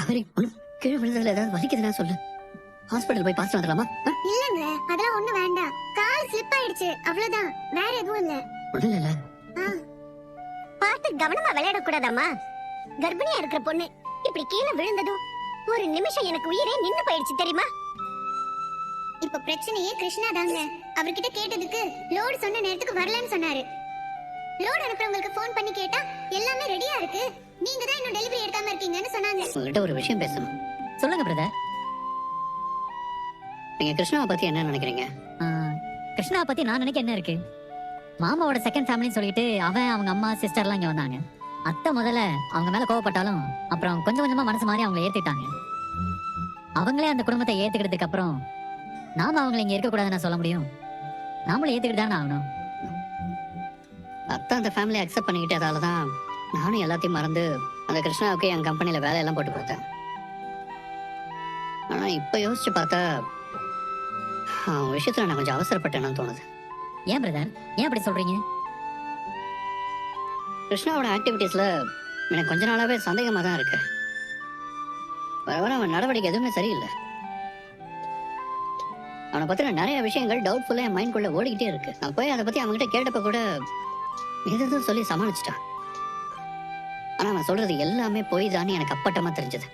காவேரி கீழே விழுந்ததுல ஏதாவது வலிக்குதுன்னா சொல்லு, ஹாஸ்பிட்டல் போய் பார்த்து வந்துடலாமா? இல்லங்க அதெல்லாம் ஒண்ணு வேண்டாம். கால் ஸ்லிப் ஆயிடுச்சு அவ்வளவுதான், வேற எதுவும் இல்ல. ஒண்ணும் இல்ல. பார்த்து கவனமா விளையாட கூடாதாமா? கர்ப்பிணியா இருக்கிற பொண்ணு இப்படி கீழே விழுந்ததும் ஒரு நிமிஷம் எனக்கு உயிரே நின்னு போயிடுச்சு தெரியுமா? இப்ப பிரச்சனையே கிருஷ்ணா தாங்க. அவர்கிட்ட கேட்டதுக்கு லோடு சொன்ன நேரத்துக்கு வரலன்னு சொன்னாரு. லோடு அனுப்புறவங்களுக்கு ஃபோன் பண்ணி கேட்டா எல்லாமே ரெடியா இருக்கு, நீங்க தான் இன்னும் டெலிவரி எடுக்காம இருக்கீங்கன்னு சொன்னாங்க. உங்ககிட்ட ஒரு விஷயம் பேசணும். சொல்லுங்க பிரதர். நீங்க கிருஷ்ணாவை பத்தி என்ன நினைக்கிறீங்க? கிருஷ்ணாவை பத்தி நான் நினைக்க என்ன இருக்கு? மாமாவோட செகண்ட் ஃபேமிலின்னு சொல்லிட்டு அவன் அவங்க அம்மா சிஸ்டர்லாம் இங்க வந்தாங்க. அத்தை முதல்ல அவங்க மேல கோவப்பட்டாலும் அப்புறம் கொஞ்சம் கொஞ்சமா மனசு மாறி அவங்களை ஏத்துட்டாங்க. அவங்களே அந்த குடும்பத்தை ஏத்துக்கிட்டதுக்கு அப்புறம் நாம அவங்களை இங்க இருக்க கூடாதுன்னு சொல்ல முடியும்? நாமளும் ஏத்துக்கிட்டு தானே ஆகணும். அத்தா அந்த ஃபேமிலியை அக்செப்ட் பண்ணிக்கிட்டதாலதான் நானும் எல்லாத்தையும் மறந்து அந்த கிருஷ்ணாவுக்கு என் கம்பெனில வேலையெல்லாம் போட்டு கொடுத்தேன். ஆனா இப்ப யோசிச்சு பார்த்தா அவன் விஷயத்துல நான் கொஞ்சம் அவசரப்பட்டேன்னு தோணுது. ஏன் பிரதர், ஏன் அப்படி சொல்றீங்க? கிருஷ்ணாவோட ஆக்டிவிட்டீஸ்ல எனக்கு கொஞ்ச நாளாவே சந்தேகமா தான் இருக்கு. வர வர அவன் நடவடிக்கை எதுவுமே சரியில்லை. அவனை பத்தின நிறைய விஷயங்கள் டவுட்ஃபுல்லா என் மைண்ட்குள்ள ஓடிக்கிட்டே இருக்கு. நான் போய் அதை பத்தி அவன்கிட்ட கேட்டப்ப கூட எதுவும் சொல்லி சமாளிச்சிட்டான். ஆனா அவன் சொல்றது எல்லாமே பொய் தான் எனக்கு அப்பட்டமா தெரிஞ்சது.